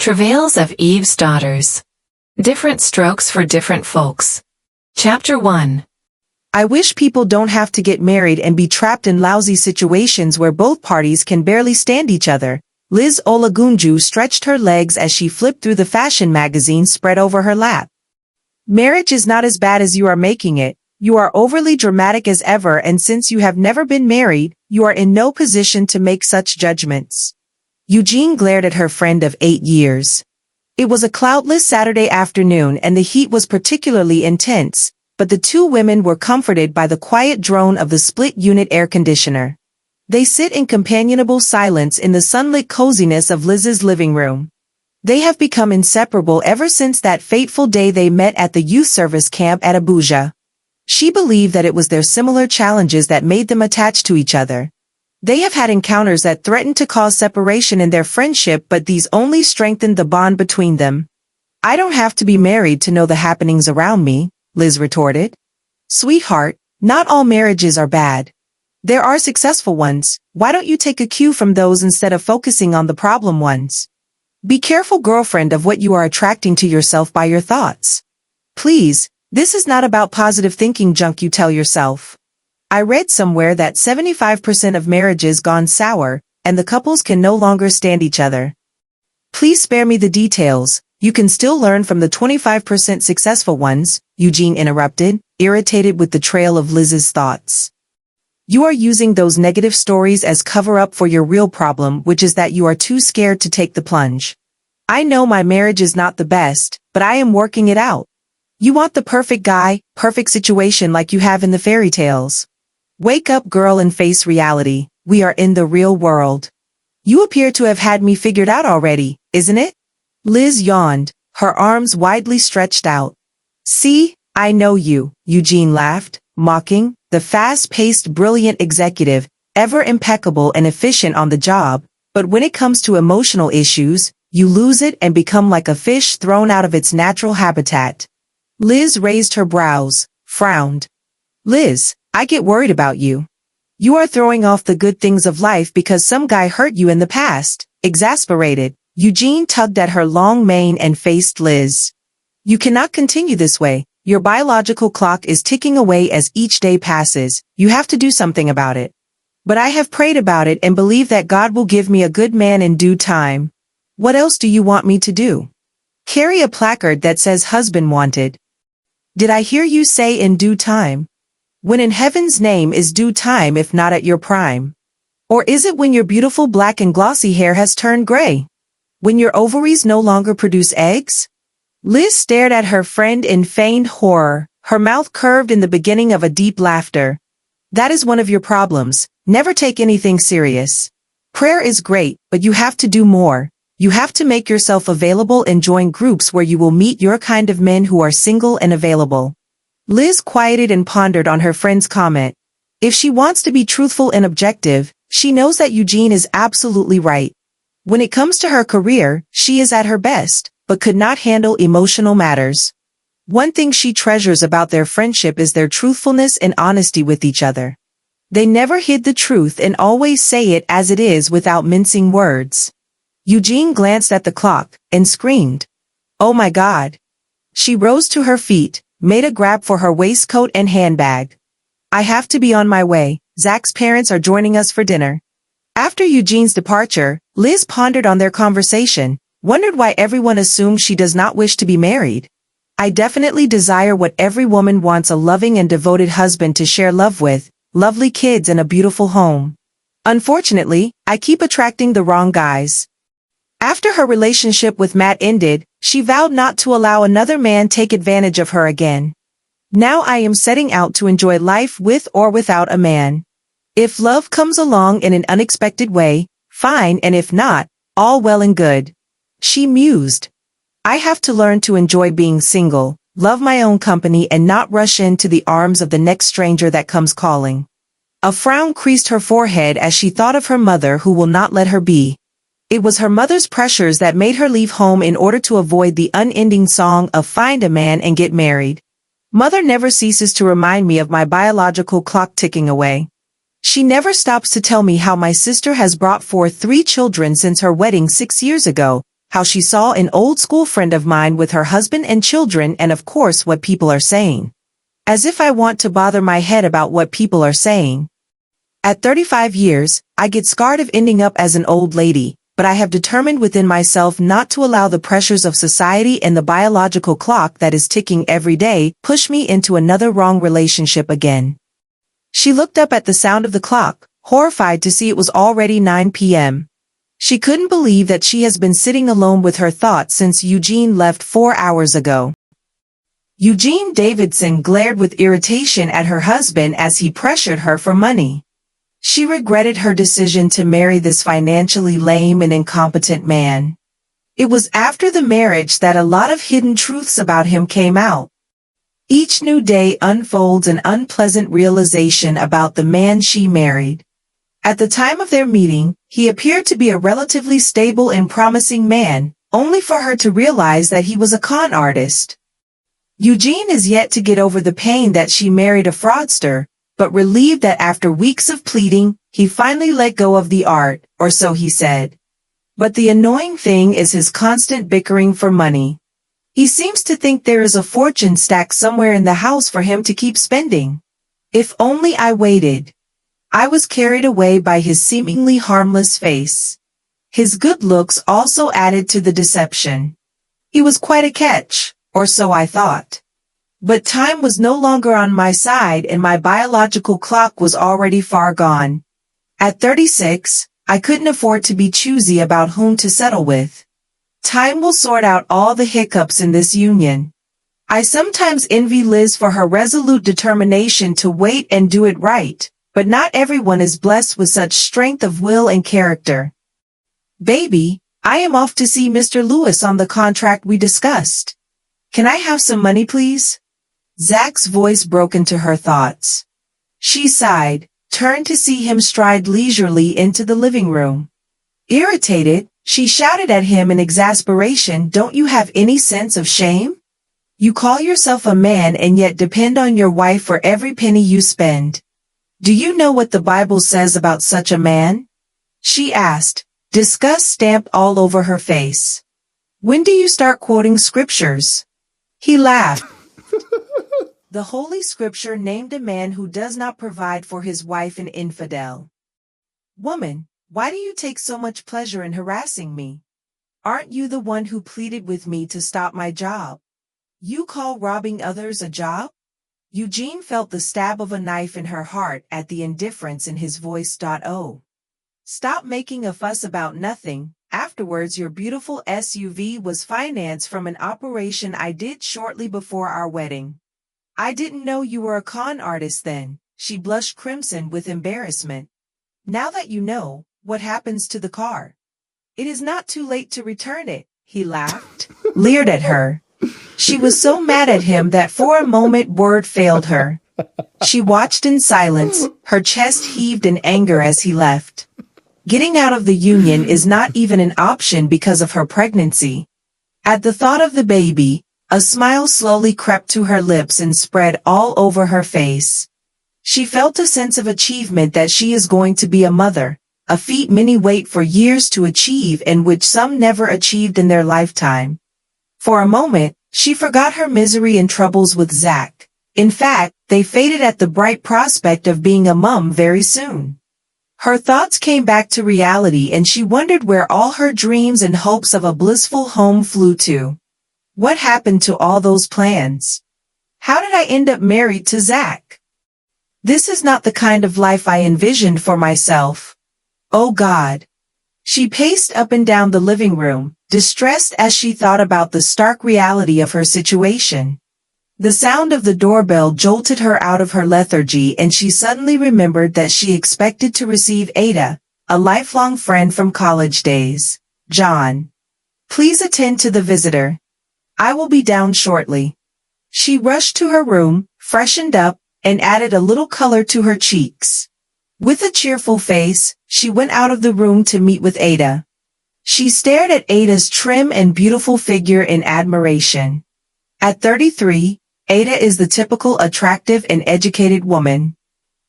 Travails of Eve's Daughters. Different Strokes for Different Folks. Chapter 1. I wish people don't have to get married and be trapped in lousy situations where both parties can barely stand each other. Liz Olagunju stretched her legs as she flipped through the fashion magazine spread over her lap. Marriage is not as bad as you are making it. You are overly dramatic as ever, and since you have never been married, you are in no position to make such judgments. Eugene glared at her friend of 8 years. It was a cloudless Saturday afternoon and the heat was particularly intense, but the two women were comforted by the quiet drone of the split-unit air conditioner. They sit in companionable silence in the sunlit coziness of Liz's living room. They have become inseparable ever since that fateful day they met at the youth service camp at Abuja. She believed that it was their similar challenges that made them attached to each other. They have had encounters that threatened to cause separation in their friendship, but these only strengthened the bond between them. I don't have to be married to know the happenings around me, Liz retorted. Sweetheart, not all marriages are bad. There are successful ones. Why don't you take a cue from those instead of focusing on the problem ones? Be careful, girlfriend, of what you are attracting to yourself by your thoughts. Please, this is not about positive thinking junk you tell yourself. I read somewhere that 75% of marriages gone sour, and the couples can no longer stand each other. Please spare me the details. You can still learn from the 25% successful ones, Eugene interrupted, irritated with the trail of Liz's thoughts. You are using those negative stories as cover-up for your real problem, which is that you are too scared to take the plunge. I know my marriage is not the best, but I am working it out. You want the perfect guy, perfect situation like you have in the fairy tales. Wake up, girl, and face reality. We are in the real world. You appear to have had me figured out already, isn't it? Liz yawned, her arms widely stretched out. See, I know you, Eugene laughed, mocking, the fast-paced, brilliant executive, ever impeccable and efficient on the job, but when it comes to emotional issues, you lose it and become like a fish thrown out of its natural habitat. Liz raised her brows, frowned. Liz, I get worried about you. You are throwing off the good things of life because some guy hurt you in the past. Exasperated, Eugene tugged at her long mane and faced Liz. You cannot continue this way. Your biological clock is ticking away as each day passes. You have to do something about it. But I have prayed about it and believe that God will give me a good man in due time. What else do you want me to do? Carry a placard that says husband wanted. Did I hear you say in due time? When in heaven's name is due time if not at your prime? Or is it when your beautiful black and glossy hair has turned gray? When your ovaries no longer produce eggs? Liz stared at her friend in feigned horror, her mouth curved in the beginning of a deep laughter. That is one of your problems. Never take anything serious. Prayer is great, but you have to do more. You have to make yourself available and join groups where you will meet your kind of men who are single and available. Liz quieted and pondered on her friend's comment. If she wants to be truthful and objective, she knows that Eugene is absolutely right. When it comes to her career, she is at her best, but could not handle emotional matters. One thing she treasures about their friendship is their truthfulness and honesty with each other. They never hid the truth and always say it as it is without mincing words. Eugene glanced at the clock and screamed, "Oh my God!" She rose to her feet, made a grab for her waistcoat and handbag. I have to be on my way. Zach's parents are joining us for dinner. After Eugene's departure, Liz pondered on their conversation, wondered why everyone assumed she does not wish to be married. I definitely desire what every woman wants: a loving and devoted husband to share love with, lovely kids and a beautiful home. Unfortunately, I keep attracting the wrong guys. After her relationship with Matt ended, she vowed not to allow another man take advantage of her again. Now I am setting out to enjoy life with or without a man. If love comes along in an unexpected way, fine, and if not, all well and good. She mused. I have to learn to enjoy being single, love my own company and not rush into the arms of the next stranger that comes calling. A frown creased her forehead as she thought of her mother who will not let her be. It was her mother's pressures that made her leave home in order to avoid the unending song of find a man and get married. Mother never ceases to remind me of my biological clock ticking away. She never stops to tell me how my sister has brought forth 3 children since her wedding 6 years ago, how she saw an old school friend of mine with her husband and children, and of course what people are saying. As if I want to bother my head about what people are saying. At 35 years, I get scarred of ending up as an old lady, but I have determined within myself not to allow the pressures of society and the biological clock that is ticking every day push me into another wrong relationship again. She looked up at the sound of the clock, horrified to see it was already 9 p.m. She couldn't believe that she has been sitting alone with her thoughts since Eugene left 4 hours ago. Eugene Davidson glared with irritation at her husband as he pressured her for money. She regretted her decision to marry this financially lame and incompetent man. It was after the marriage that a lot of hidden truths about him came out. Each new day unfolds an unpleasant realization about the man she married. At the time of their meeting, he appeared to be a relatively stable and promising man, only for her to realize that he was a con artist. Eugene is yet to get over the pain that she married a fraudster, but relieved that after weeks of pleading, he finally let go of the art, or so he said. But the annoying thing is his constant bickering for money. He seems to think there is a fortune stacked somewhere in the house for him to keep spending. If only I waited. I was carried away by his seemingly harmless face. His good looks also added to the deception. He was quite a catch, or so I thought. But time was no longer on my side and my biological clock was already far gone. At 36, I couldn't afford to be choosy about whom to settle with. Time will sort out all the hiccups in this union. I sometimes envy Liz for her resolute determination to wait and do it right, but not everyone is blessed with such strength of will and character. Baby, I am off to see Mr. Lewis on the contract we discussed. Can I have some money, please? Zach's voice broke into her thoughts. She sighed, turned to see him stride leisurely into the living room. Irritated, she shouted at him in exasperation, "Don't you have any sense of shame? You call yourself a man and yet depend on your wife for every penny you spend. Do you know what the Bible says about such a man?" She asked, disgust stamped all over her face. "When do you start quoting scriptures?" He laughed. The Holy Scripture named a man who does not provide for his wife an infidel. Woman, why do you take so much pleasure in harassing me? Aren't you the one who pleaded with me to stop my job? You call robbing others a job? Eugene felt the stab of a knife in her heart at the indifference in his voice. Oh. Stop making a fuss about nothing. Afterwards, your beautiful SUV was financed from an operation I did shortly before our wedding. I didn't know you were a con artist then. She blushed crimson with embarrassment. Now that you know, what happens to the car? It is not too late to return it, he laughed, leered at her. She was so mad at him that for a moment word failed her. She watched in silence, her chest heaved in anger as he left. Getting out of the union is not even an option because of her pregnancy. At the thought of the baby, a smile slowly crept to her lips and spread all over her face. She felt a sense of achievement that she is going to be a mother, a feat many wait for years to achieve and which some never achieved in their lifetime. For a moment, she forgot her misery and troubles with Zach. In fact, they faded at the bright prospect of being a mum very soon. Her thoughts came back to reality and she wondered where all her dreams and hopes of a blissful home flew to. What happened to all those plans? How did I end up married to Zach? This is not the kind of life I envisioned for myself. Oh God. She paced up and down the living room, distressed as she thought about the stark reality of her situation. The sound of the doorbell jolted her out of her lethargy and she suddenly remembered that she expected to receive Ada, a lifelong friend from college days. John. Please attend to the visitor. I will be down shortly. She rushed to her room, freshened up, and added a little color to her cheeks. With a cheerful face, she went out of the room to meet with Ada. She stared at Ada's trim and beautiful figure in admiration. At 33, Ada is the typical attractive and educated woman.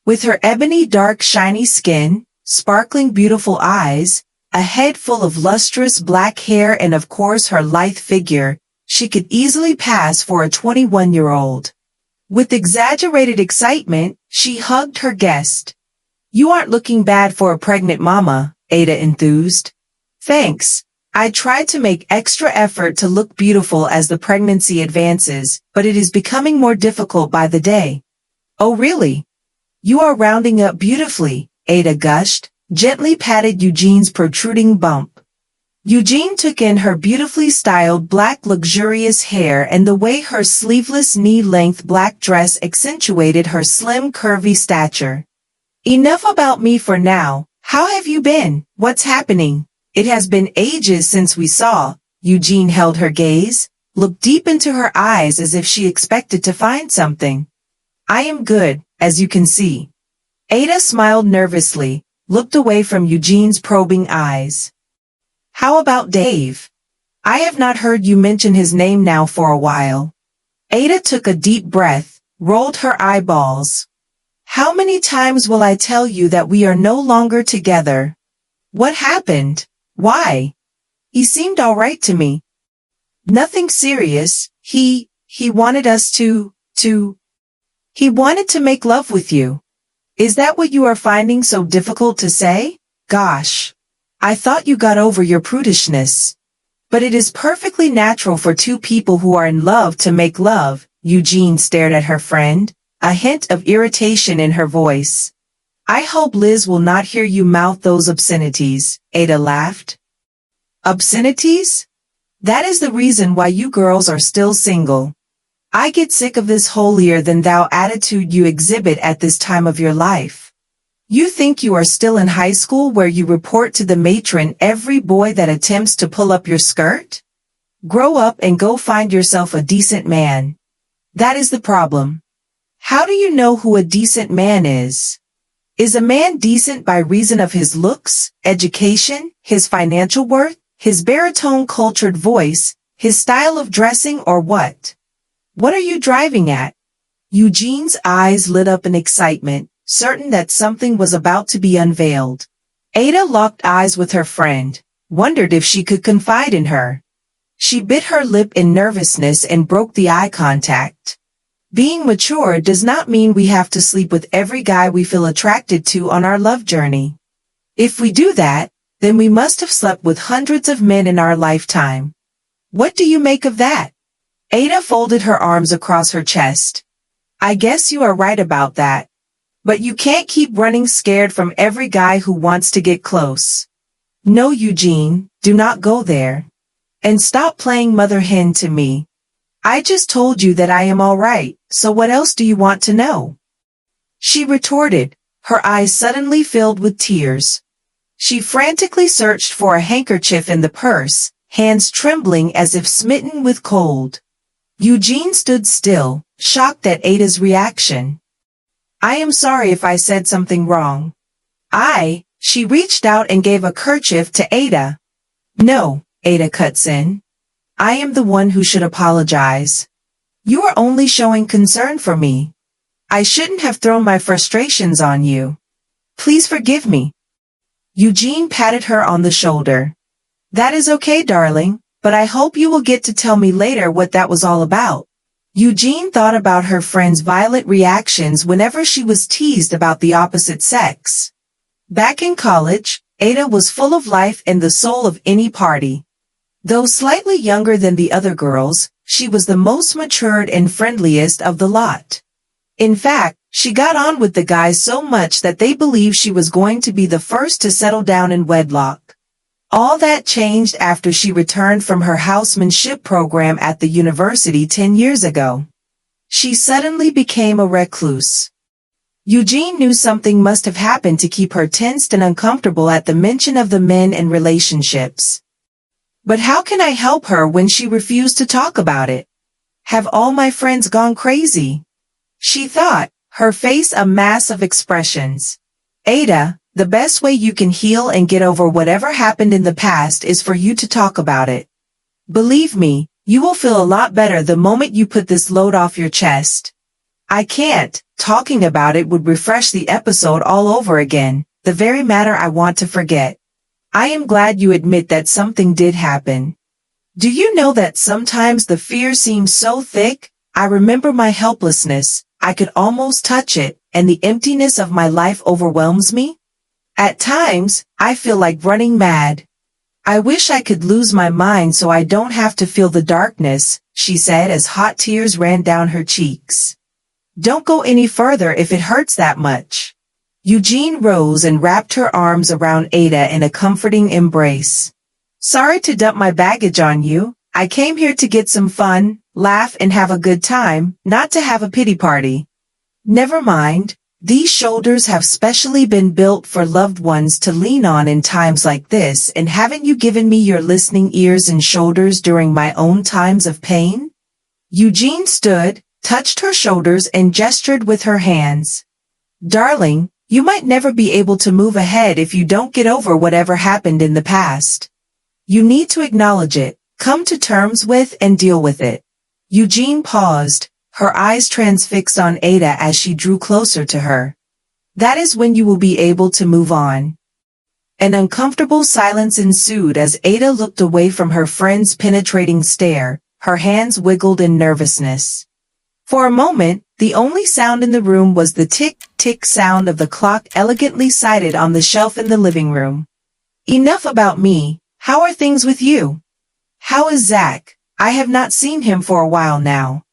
With her ebony dark shiny skin, sparkling beautiful eyes, A head full of lustrous black hair and of course her lithe figure, she could easily pass for a 21-year-old. With exaggerated excitement, she hugged her guest. "You aren't looking bad for a pregnant mama," Ada enthused. "Thanks. I try to make extra effort to look beautiful as the pregnancy advances, but it is becoming more difficult by the day." "Oh really? You are rounding up beautifully," Ada gushed, gently patted Eugene's protruding bump. Eugene took in her beautifully styled black luxurious hair and the way her sleeveless knee-length black dress accentuated her slim curvy stature. "Enough about me for now. How have you been? What's happening? It has been ages since we saw." Eugene held her gaze, looked deep into her eyes as if she expected to find something. "I am good, as you can see." Ada smiled nervously, looked away from Eugene's probing eyes. "How about Dave? I have not heard you mention his name now for a while." Ada took a deep breath, rolled her eyeballs. "How many times will I tell you that we are no longer together?" "What happened? Why?" "He seemed all right to me." "Nothing serious. He wanted us to. He wanted to make love with you." "Is that what you are finding so difficult to say? Gosh. I thought you got over your prudishness." "But it is perfectly natural for two people who are in love to make love." Eugene stared at her friend, a hint of irritation in her voice. "I hope Liz will not hear you mouth those obscenities," Ada laughed. "Obscenities? That is the reason why you girls are still single. I get sick of this holier-than-thou attitude you exhibit at this time of your life. You think you are still in high school where you report to the matron every boy that attempts to pull up your skirt? Grow up and go find yourself a decent man. That is the problem. How do you know who a decent man is? Is a man decent by reason of his looks, education, his financial worth, his baritone cultured voice, his style of dressing, or what? What are you driving at?" Eugene's eyes lit up in excitement, certain that something was about to be unveiled. Ada locked eyes with her friend, wondered if she could confide in her. She bit her lip in nervousness and broke the eye contact. Being mature does not mean we have to sleep with every guy we feel attracted to on our love journey. If we do that, then we must have slept with hundreds of men in our lifetime. What do you make of that? Ada folded her arms across her chest. "I guess you are right about that. But you can't keep running scared from every guy who wants to get close. No, Eugene, do not go there. And stop playing mother hen to me. I just told you that I am all right, so what else do you want to know?" She retorted, her eyes suddenly filled with tears. She frantically searched for a handkerchief in the purse, hands trembling as if smitten with cold. Eugene stood still, shocked at Ada's reaction. "I am sorry if I said something wrong." She reached out and gave a kerchief to Ada. "No," Ada cuts in. "I am the one who should apologize. You are only showing concern for me. I shouldn't have thrown my frustrations on you. Please forgive me." Eugene patted her on the shoulder. "That is okay, darling, but I hope you will get to tell me later what that was all about." Eugene thought about her friend's violent reactions whenever she was teased about the opposite sex. Back in college, Ada was full of life and the soul of any party. Though slightly younger than the other girls, she was the most matured and friendliest of the lot. In fact, she got on with the guys so much that they believed she was going to be the first to settle down in wedlock. All that changed after she returned from her housemanship program at the university 10 years ago. She suddenly became a recluse. Eugene knew something must have happened to keep her tensed and uncomfortable at the mention of the men and relationships. But how can I help her when she refused to talk about it? Have all my friends gone crazy? She thought, her face a mass of expressions. Ada, the best way you can heal and get over whatever happened in the past is for you to talk about it. Believe me, you will feel a lot better the moment you put this load off your chest. I can't. Talking about it would refresh the episode all over again, the very matter I want to forget. I am glad you admit that something did happen. Do you know that sometimes the fear seems so thick? I remember my helplessness, I could almost touch it, and the emptiness of my life overwhelms me. At times, I feel like running mad. I wish I could lose my mind so I don't have to feel the darkness, she said as hot tears ran down her cheeks. Don't go any further if it hurts that much. Eugene rose and wrapped her arms around Ada in a comforting embrace. Sorry to dump my baggage on you. I came here to get some fun, laugh and have a good time, not to have a pity party. Never mind. These shoulders have specially been built for loved ones to lean on in times like this, and haven't you given me your listening ears and shoulders during my own times of pain? Eugene stood, touched her shoulders and gestured with her hands. Darling, you might never be able to move ahead if you don't get over whatever happened in the past. You need to acknowledge it, come to terms with and deal with it. Eugene paused, her eyes transfixed on Ada as she drew closer to her. That is when you will be able to move on. An uncomfortable silence ensued as Ada looked away from her friend's penetrating stare, her hands wiggled in nervousness. For a moment, the only sound in the room was the tick-tick sound of the clock elegantly sited on the shelf in the living room. Enough about me, how are things with you? How is Zach? I have not seen him for a while now.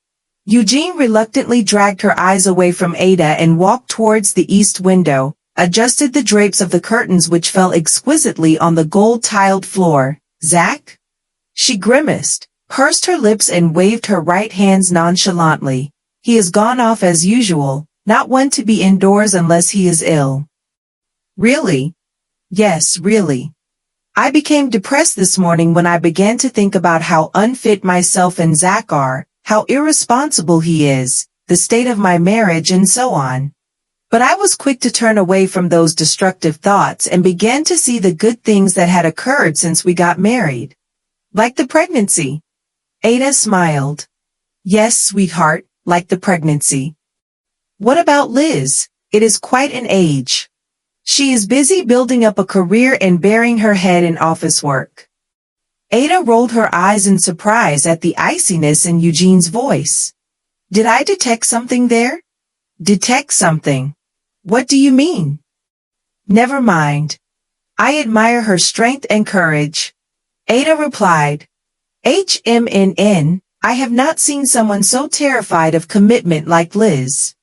Eugene reluctantly dragged her eyes away from Ada and walked towards the east window, adjusted the drapes of the curtains which fell exquisitely on the gold-tiled floor. Zach? She grimaced, pursed her lips and waved her right hands nonchalantly. He has gone off as usual, not one to be indoors unless he is ill. Really? Yes, really. I became depressed this morning when I began to think about how unfit myself and Zach are, how irresponsible he is, the state of my marriage and so on. But I was quick to turn away from those destructive thoughts and began to see the good things that had occurred since we got married. Like the pregnancy. Ada smiled. Yes, sweetheart, like the pregnancy. What about Liz? It is quite an age. She is busy building up a career and burying her head in office work. Ada rolled her eyes in surprise at the iciness in Eugene's voice. Did I detect something there? Detect something? What do you mean? Never mind. I admire her strength and courage. Ada replied. I have not seen someone so terrified of commitment like Liz.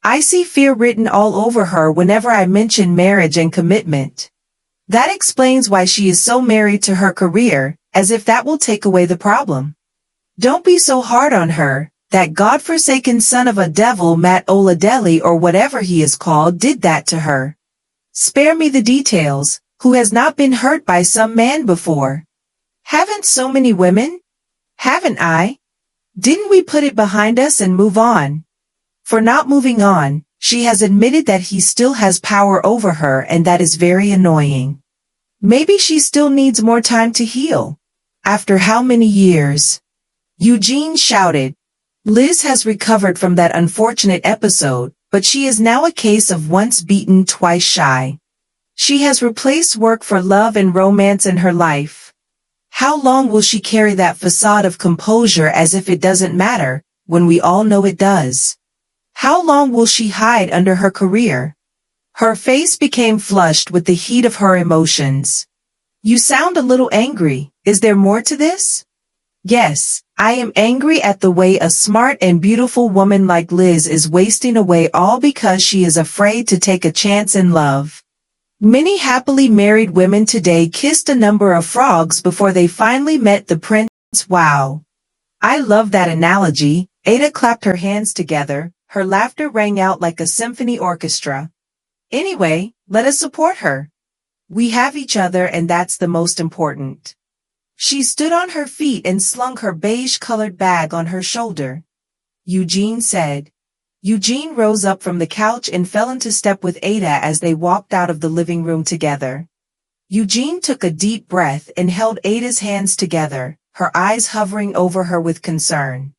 I see fear written all over her whenever I mention marriage and commitment. That explains why she is so married to her career, as if that will take away the problem. Don't be so hard on her. That godforsaken son of a devil Matt Oladelli or whatever he is called did that to her. Spare me the details. Who has not been hurt by some man before? Haven't so many women? Haven't I? Didn't we put it behind us and move on? For not moving on, she has admitted that he still has power over her, and that is very annoying. Maybe she still needs more time to heal. After how many years? Eugene shouted. Liz has recovered from that unfortunate episode, but she is now a case of once beaten, twice shy. She has replaced work for love and romance in her life. How long will she carry that facade of composure as if it doesn't matter, when we all know it does? How long will she hide under her career? Her face became flushed with the heat of her emotions. You sound a little angry. Is there more to this? Yes, I am angry at the way a smart and beautiful woman like Liz is wasting away all because she is afraid to take a chance in love. Many happily married women today kissed a number of frogs before they finally met the prince. Wow. I love that analogy. Ada clapped her hands together. Her laughter rang out like a symphony orchestra. Anyway, let us support her. We have each other, and that's the most important. She stood on her feet and slung her beige-colored bag on her shoulder. Eugene said. Eugene rose up from the couch and fell into step with Ada as they walked out of the living room together. Eugene took a deep breath and held Ada's hands together, her eyes hovering over her with concern.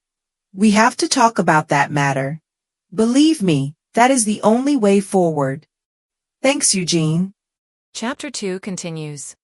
We have to talk about that matter. Believe me, that is the only way forward. Thanks, Eugene. Chapter 2 continues.